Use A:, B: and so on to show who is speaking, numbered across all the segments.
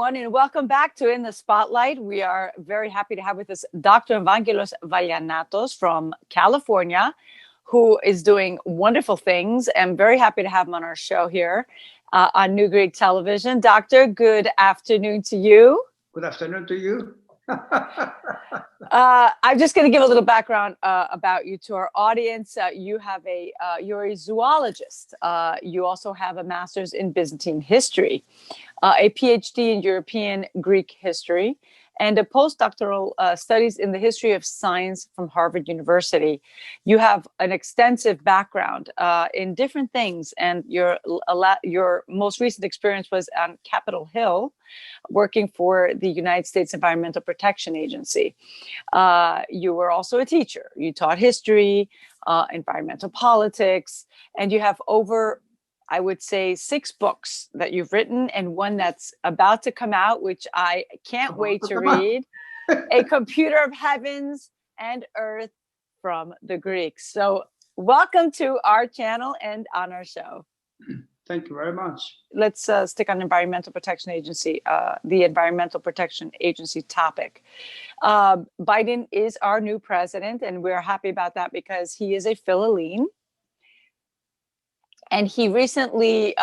A: everyone, and welcome back to In the Spotlight. We are very happy to have with us Dr. Vallianatos from California, who is doing wonderful things. I'm very happy to have him on our show here on New Greek Television. Doctor, good afternoon to you.
B: Good afternoon to you.
A: I'm just going to give a little background about you to our audience. You're a zoologist. You also have a master's in Byzantine history, a PhD in European Greek history, and a postdoctoral studies in the history of science from Harvard University. You have an extensive background in different things, and your most recent experience was on Capitol Hill, working for the United States Environmental Protection Agency. You were also a teacher. You taught history, environmental politics, and you have over, I would say, 6 books that you've written, and one that's about to come out, which I can't wait to read, A Computer of Heavens and Earth from the Greeks. So welcome to our channel and on our show.
B: Thank you very much.
A: Let's stick on Environmental Protection Agency, the Environmental Protection Agency topic. Biden is our new president, and we're happy about that because he is a Philhellene. And he recently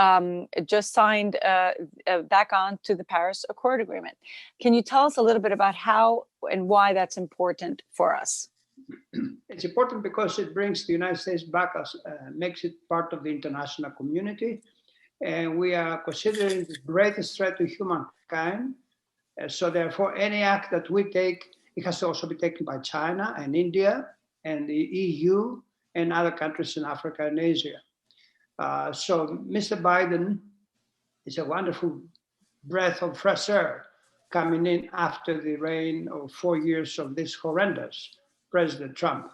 A: just signed back on to the Paris Accord Agreement. Can you tell us a little bit about how and why that's important for us?
B: It's important because it brings the United States back, makes it part of the international community. And we are considering the greatest threat to humankind. So therefore, any act that we take, it has to also be taken by China and India and the EU and other countries in Africa and Asia. So Mr. Biden is a wonderful breath of fresh air coming in after the reign of 4 years of this horrendous President Trump,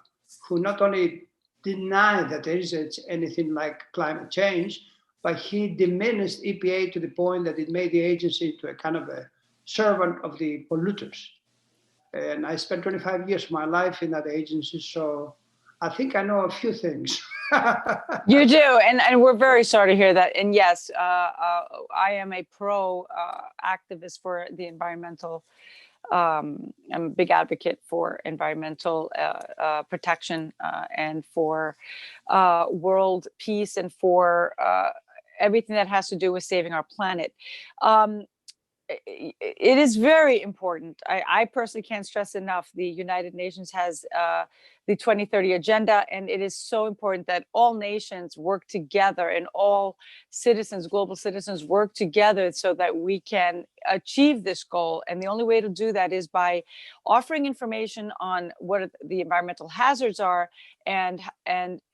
B: who not only denied that there is anything like climate change, but he diminished EPA to the point that it made the agency into a kind of a servant of the polluters. And I spent 25 years of my life in that agency, so I think I know a few things.
A: You do, and we're very sorry to hear that. And yes, I am a pro activist for the environmental. I'm a big advocate for environmental protection and for world peace and for everything that has to do with saving our planet. It is very important. I personally can't stress enough. The United Nations has the 2030 agenda, and it is so important that all nations work together and all citizens, global citizens, work together so that we can achieve this goal. And the only way to do that is by offering information on what the environmental hazards are and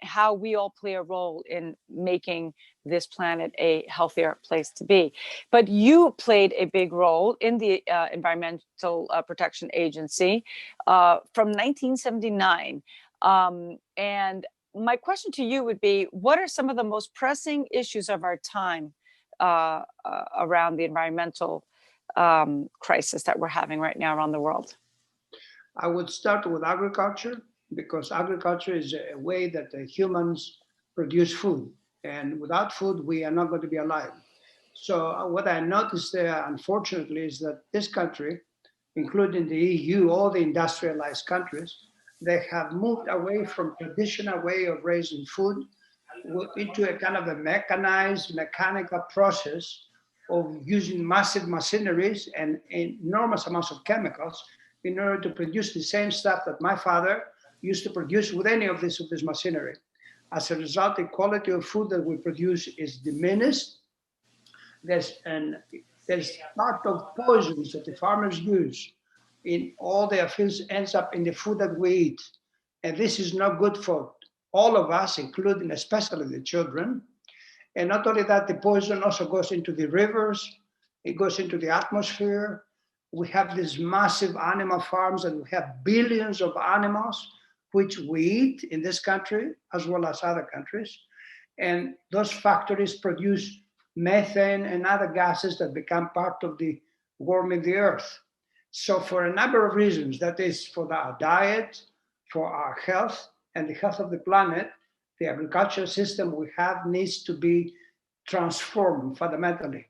A: how we all play a role in making this planet a healthier place to be. But you played a big role in the Environmental Protection Agency from 1979. And my question to you would be, what are some of the most pressing issues of our time around the environmental crisis that we're having right now around the world?
B: I would start with agriculture, because agriculture is a way that humans produce food. And without food, we are not going to be alive. So what I noticed there, unfortunately, is that this country, including the EU, all the industrialized countries, they have moved away from traditional way of raising food into a kind of a mechanized, mechanical process of using massive machineries and enormous amounts of chemicals in order to produce the same stuff that my father used to produce with any of this machinery. As a result, the quality of food that we produce is diminished. There's part of poisons that the farmers use in all their fields ends up in the food that we eat. And this is not good for all of us, including especially the children. And not only that, the poison also goes into the rivers, it goes into the atmosphere. We have these massive animal farms and we have billions of animals which we eat in this country as well as other countries. And those factories produce methane and other gases that become part of the warming the earth. So for a number of reasons, that is for our diet, for our health and the health of the planet, the agricultural system we have needs to be transformed fundamentally.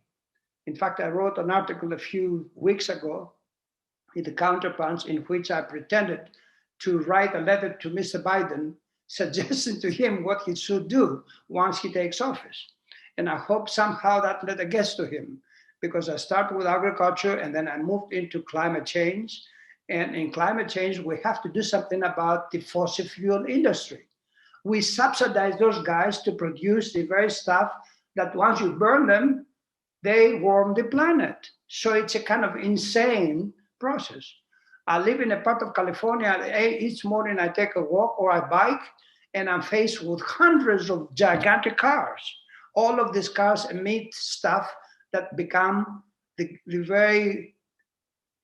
B: In fact, I wrote an article a few weeks ago in the Counterpunch in which I pretended to write a letter to Mr. Biden suggesting to him what he should do once he takes office. And I hope somehow that letter gets to him, because I started with agriculture and then I moved into climate change. And in climate change, we have to do something about the fossil fuel industry. We subsidize those guys to produce the very stuff that once you burn them, they warm the planet. So it's a kind of insane process. I live in a part of California. Each morning I take a walk or I bike, and I'm faced with hundreds of gigantic cars. All of these cars emit stuff that become the very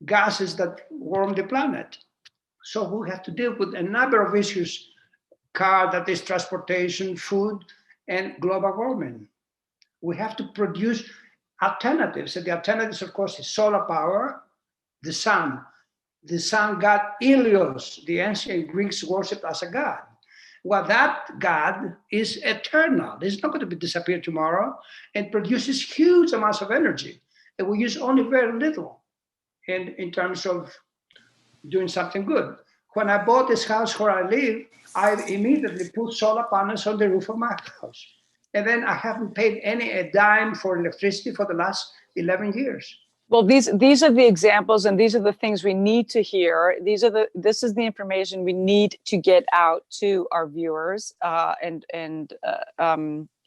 B: gases that warm the planet. So we have to deal with a number of issues: car, that is transportation, food, and global warming. We have to produce alternatives. And the alternatives, of course, is solar power, the sun. The sun god Helios, the ancient Greeks worshipped as a god. Well, that god is eternal. It's not going to disappear tomorrow, and produces huge amounts of energy. And we use only very little in terms of doing something good. When I bought this house where I live, I immediately put solar panels on the roof of my house. And then I haven't paid a dime for electricity for the last 11 years.
A: Well, these are the examples, and these are the things we need to hear. This is the information we need to get out to our viewers,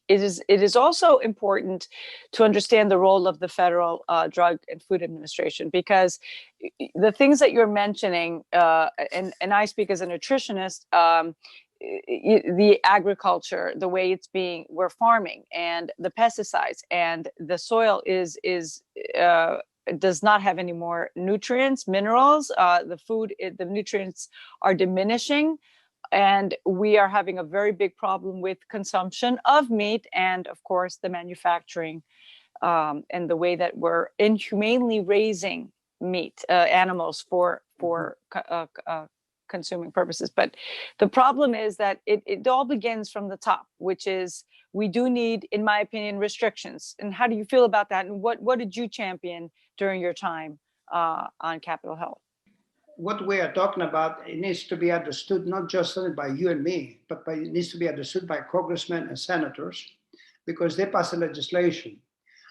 A: it is also important to understand the role of the Federal Drug and Food Administration, because the things that you're mentioning, and I speak as a nutritionist, the agriculture, the way we're farming, and the pesticides, and the soil does not have any more nutrients, minerals. The nutrients are diminishing. And we are having a very big problem with consumption of meat, and of course the manufacturing, and the way that we're inhumanely raising meat, animals for consuming purposes. But the problem is that it all begins from the top, which is we do need, in my opinion, restrictions. And how do you feel about that? And what did you champion during your time on Capitol Hill?
B: What we are talking about, it needs to be understood not just by you and me, but it needs to be understood by congressmen and senators, because they pass the legislation.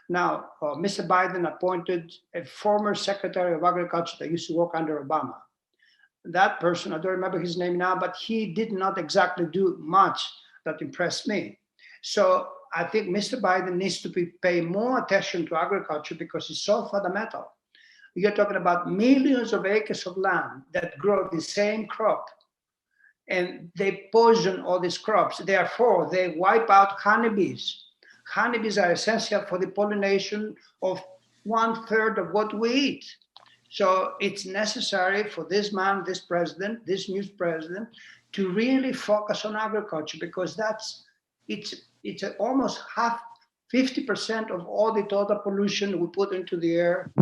B: Now, Mr. Biden appointed a former Secretary of Agriculture that used to work under Obama. That person, I don't remember his name now, but he did not exactly do much that impressed me. So I think Mr. Biden needs to pay more attention to agriculture, because it's so fundamental. You're talking about millions of acres of land that grow the same crop, and they poison all these crops. Therefore, they wipe out honeybees. Honeybees are essential for the pollination of 1/3 of what we eat. So it's necessary for this man, this president, this new president, to really focus on agriculture, because it's almost 50% of all the total pollution we put into the air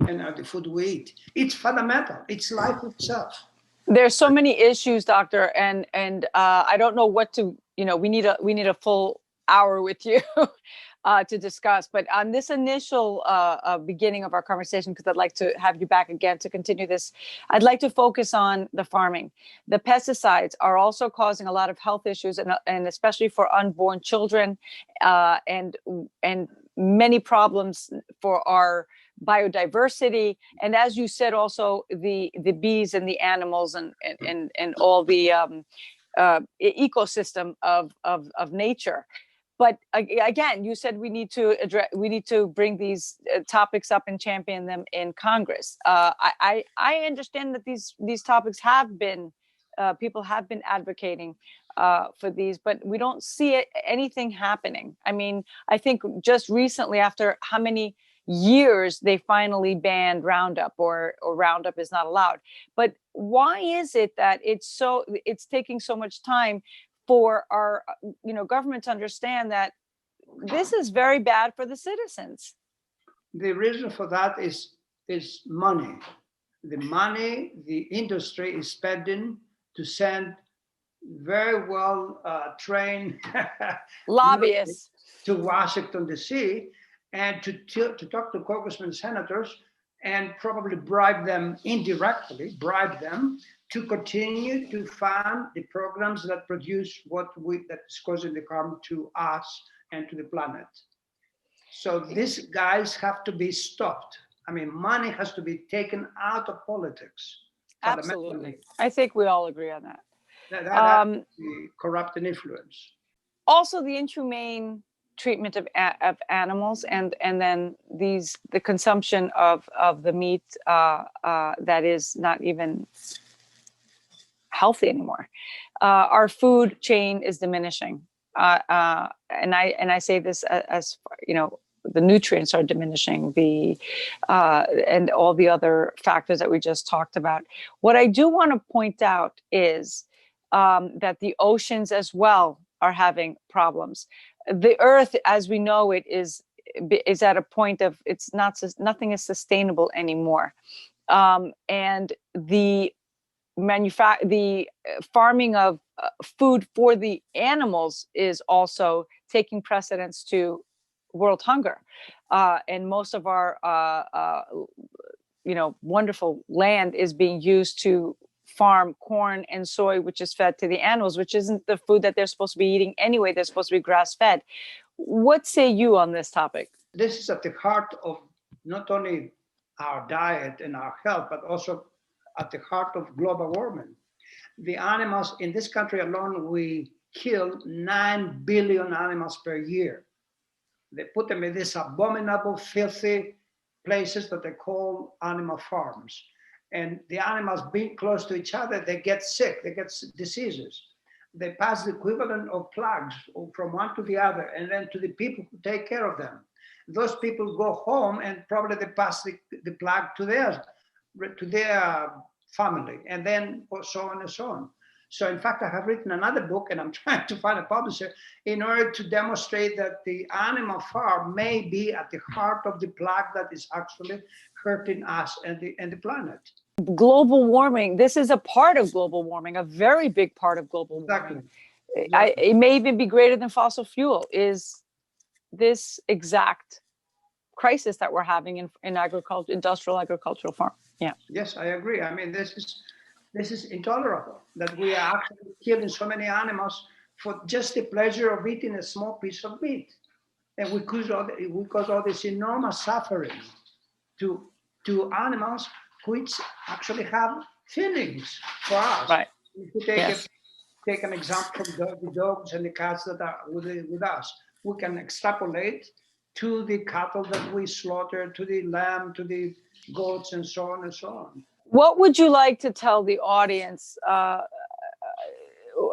B: and the food we eat. It's fundamental. It's life itself.
A: There's so many issues, doctor, and I don't know what to. We need a full hour with you to discuss. But on this initial beginning of our conversation, because I'd like to have you back again to continue this, I'd like to focus on the farming. The pesticides are also causing a lot of health issues, and especially for unborn children, and many problems for our biodiversity, and as you said, also the bees and the animals and all the ecosystem of nature. But again, you said we need to bring these topics up and champion them in Congress. I understand that these topics have been people have been advocating for these, but we don't see anything happening. I mean, I think just recently, after how many years, they finally banned Roundup, or Roundup is not allowed. But why is it that it's taking so much time for our government to understand that this is very bad for the citizens?
B: The reason for that is money. The money the industry is spending to send very well trained
A: lobbyists
B: to Washington, D.C., and to talk to congressmen and senators and probably bribe them indirectly, bribe them to continue to fund the programs that produce that is causing the harm to us and to the planet. So these guys have to be stopped. I mean, money has to be taken out of politics.
A: Absolutely. I think we all agree on that.
B: That's the corrupting influence.
A: Also, the inhumane treatment of animals, and then the consumption of the meat that is not even healthy anymore. Our food chain is diminishing, and I say this as you know, the nutrients are diminishing, and all the other factors that we just talked about. What I do want to point out is that the oceans as well are having problems. The earth, as we know it, is at a point of nothing is sustainable anymore, and the farming of food for the animals is also taking precedence to world hunger, and most of our wonderful land is being used to farm corn and soy, which is fed to the animals, which isn't the food that they're supposed to be eating anyway. They're supposed to be grass fed. What say you on this topic?
B: This is at the heart of not only our diet and our health, but also at the heart of global warming. The animals in this country alone, we kill 9 billion animals per year. They put them in these abominable, filthy places that they call animal farms. And the animals being close to each other, they get sick, they get diseases. They pass the equivalent of plagues from one to the other, and then to the people who take care of them. Those people go home and probably they pass the plague to their family, and then so on and so on. So in fact, I have written another book, and I'm trying to find a publisher in order to demonstrate that the animal farm may be at the heart of the plague that is actually hurting us and the planet.
A: Global warming, this is a part of global warming, a very big part of global warming. Exactly. It may even be greater than fossil fuel, is this exact crisis that we're having in agriculture, industrial agricultural farm. Yeah.
B: Yes, I agree. I mean, this is intolerable that we are actually killing so many animals for just the pleasure of eating a small piece of meat, and we cause all this enormous suffering to animals which actually have feelings for us.
A: Right.
B: If you take an example from the dogs and the cats that are with us, we can extrapolate to the cattle that we slaughter, to the lamb, to the goats, and so on and so on.
A: What would you like to tell the audience?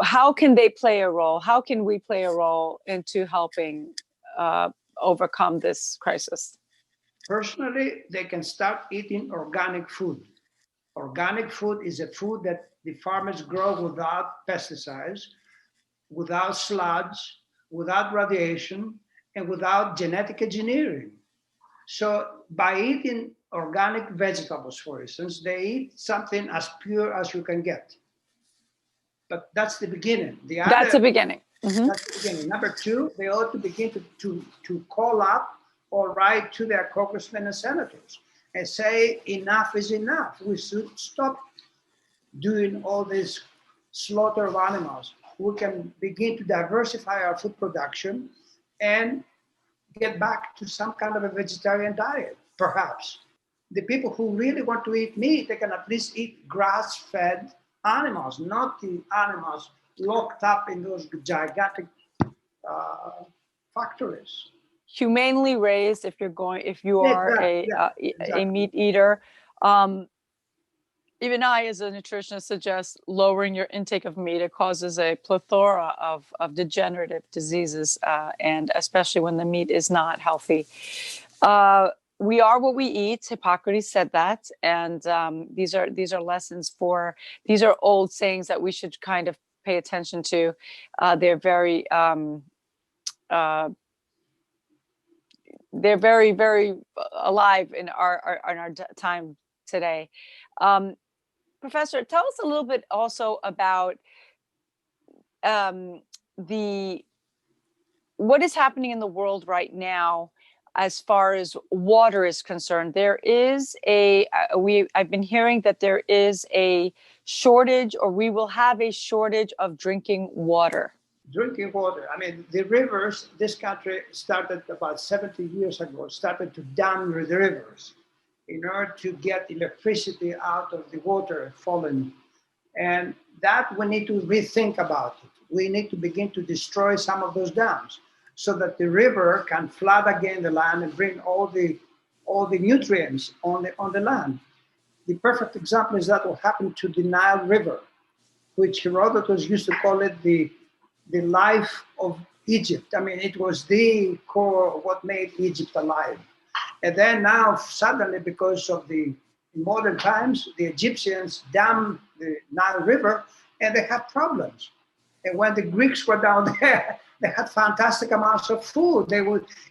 A: How can they play a role? How can we play a role into helping overcome this crisis?
B: Personally, they can start eating organic food. Organic food is a food that the farmers grow without pesticides, without sludge, without radiation, and without genetic engineering. So by eating organic vegetables, for instance, they eat something as pure as you can get. But that's the beginning.
A: That's the beginning. Mm-hmm.
B: That's the beginning. Number two, they ought to begin to call up or write to their congressmen and senators and say enough is enough. We should stop doing all this slaughter of animals. We can begin to diversify our food production and get back to some kind of a vegetarian diet, perhaps. The people who really want to eat meat, they can at least eat grass-fed animals, not the animals locked up in those gigantic factories.
A: Humanely raised, if you are a meat eater. Even I, as a nutritionist, suggest lowering your intake of meat. It causes a plethora of degenerative diseases, and especially when the meat is not healthy. We are what we eat. Hippocrates said that, and these are lessons these are old sayings that we should kind of pay attention to. They're very very alive in our time today. Professor, tell us a little bit also about what is happening in the world right now as far as water is concerned. There is I've been hearing that there is a shortage, or we will have a shortage of drinking water.
B: Drinking water. I mean, the rivers, this country started about 70 years ago, started to dam the rivers in order to get electricity out of the water falling. And that we need to rethink about it. We need to begin to destroy some of those dams so that the river can flood again the land and bring all the nutrients on the land. The perfect example is that what happened to the Nile River, which Herodotus used to call it the life of Egypt. I mean, it was the core of what made Egypt alive. And then now, suddenly, because of the modern times, the Egyptians dam the Nile River, and they have problems. And when the Greeks were down there, they had fantastic amounts of food.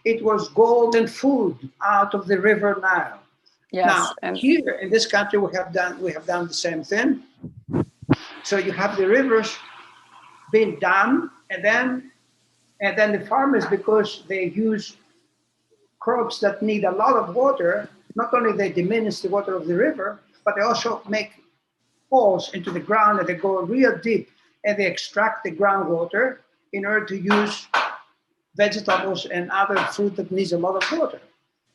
B: It was golden food out of the river Nile.
A: Yes,
B: now, here in this country, we have done the same thing. So you have the rivers being dammed, and then the farmers, because they use crops that need a lot of water, not only they diminish the water of the river, but they also make holes into the ground, and they go real deep, and they extract the groundwater in order to use vegetables and other fruit that needs a lot of water.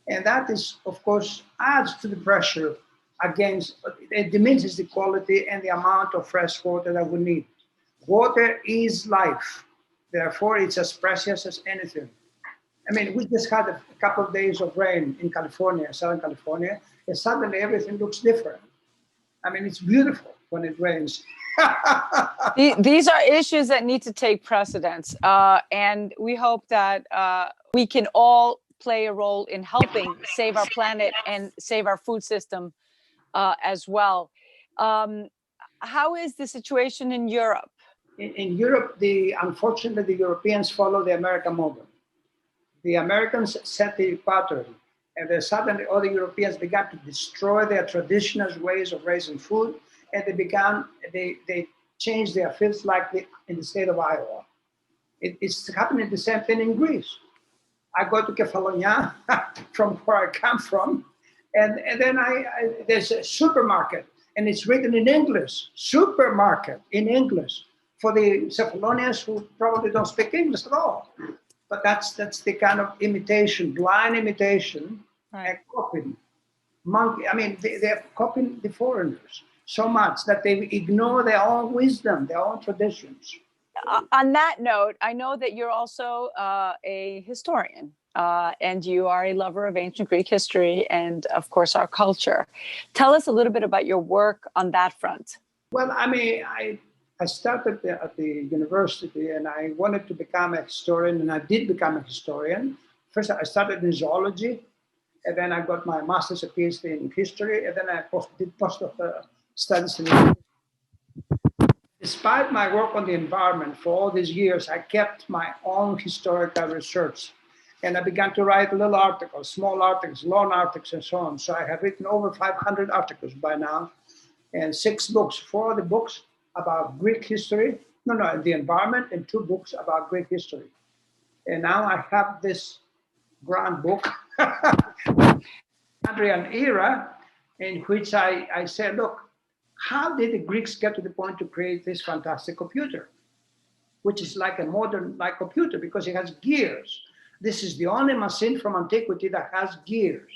B: And that is, of course, adds to the pressure against, it diminishes the quality and the amount of fresh water that we need. Water is life. Therefore, it's as precious as anything. I mean, we just had a couple of days of rain in California, Southern California, and suddenly everything looks different. I mean, it's beautiful when it rains.
A: These are issues that need to take precedence. And we hope that we can all play a role in helping save our planet and save our food system as well. How is the situation in Europe?
B: In Europe, unfortunately, the Europeans follow the American model. The Americans set the pattern, and then suddenly all the Europeans began to destroy their traditional ways of raising food, and they changed their fields, like in the state of Iowa. It's happening the same thing in Greece. I go to Kefalonia from where I come from, and then there's a supermarket, and it's written in English, supermarket in English, for the Cephalonians who probably don't speak English at all. But that's the kind of imitation, blind imitation, right, and copying. They're copying the foreigners so much that they ignore their own wisdom, their own traditions.
A: On that note, I know that you're also a historian, and you are a lover of ancient Greek history and, of course, our culture. Tell us a little bit about your work on that front.
B: Well, I started at the university, and I wanted to become a historian, and I did become a historian. First, I started in zoology, and then I got my master's and PhD in history, and then I did postdoctoral studies in history. Despite my work on the environment for all these years, I kept my own historical research. And I began to write little articles, small articles, long articles, and so on. So I have written over 500 articles by now, and 6 books. 4 of the books about Greek history, the environment, and 2 books about Greek history. And now I have this grand book, Andrian Era, in which I say, look, how did the Greeks get to the point to create this fantastic computer, which is like a modern computer because it has gears. This is the only machine from antiquity that has gears,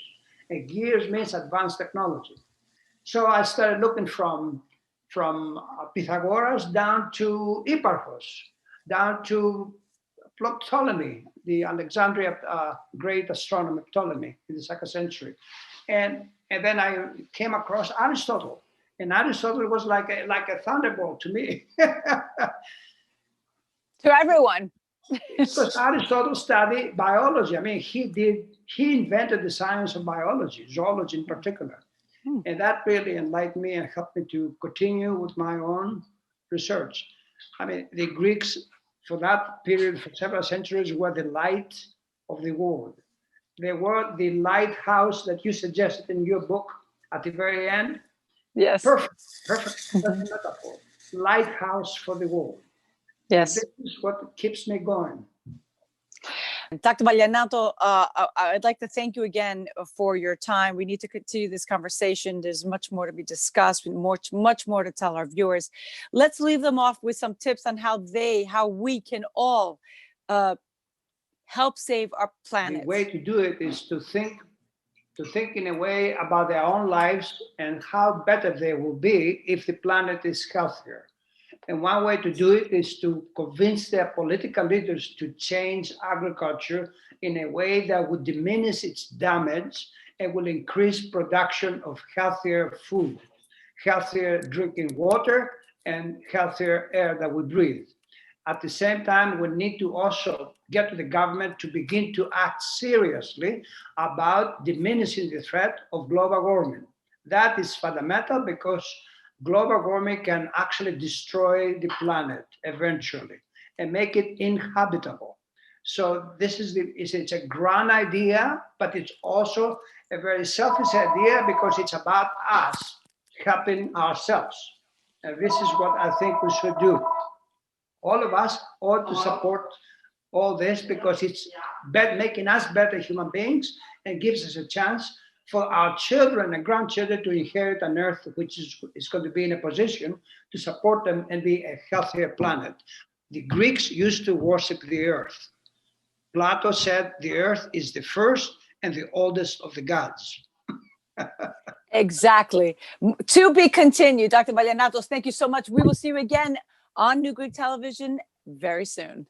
B: and gears means advanced technology. So I started looking from Pythagoras down to Hipparchus, down to Ptolemy, the Alexandria great astronomer Ptolemy in the 2nd century. And then I came across Aristotle. And Aristotle was like a thunderbolt to me.
A: To everyone.
B: Because Aristotle studied biology. I mean, he invented the science of biology, zoology in particular. And that really enlightened me and helped me to continue with my own research. I mean, the Greeks, for that period, for several centuries, were the light of the world. They were the lighthouse that you suggested in your book at the very end.
A: Yes.
B: Perfect metaphor. Lighthouse for the world.
A: Yes.
B: And this is what keeps me going.
A: Dr. Vallianato, I'd like to thank you again for your time. We need to continue this conversation. There's much more to be discussed, much more to tell our viewers. Let's leave them off with some tips on how we can all help save our planet.
B: The way to do it is to think in a way about their own lives and how better they will be if the planet is healthier. And one way to do it is to convince their political leaders to change agriculture in a way that would diminish its damage and will increase production of healthier food, healthier drinking water, and healthier air that we breathe. At the same time, we need to also get the government to begin to act seriously about diminishing the threat of global warming. That is fundamental because global warming can actually destroy the planet eventually and make it inhabitable. So it's a grand idea, but it's also a very selfish idea because it's about us helping ourselves. And this is what I think we should do. All of us ought to support all this because it's making us better human beings and gives us a chance for our children and grandchildren to inherit an earth which is going to be in a position to support them and be a healthier planet. The Greeks used to worship the earth. Plato said the earth is the first and the oldest of the gods.
A: Exactly. To be continued. Dr. Vallianatos, thank you so much. We will see you again on New Greek Television very soon.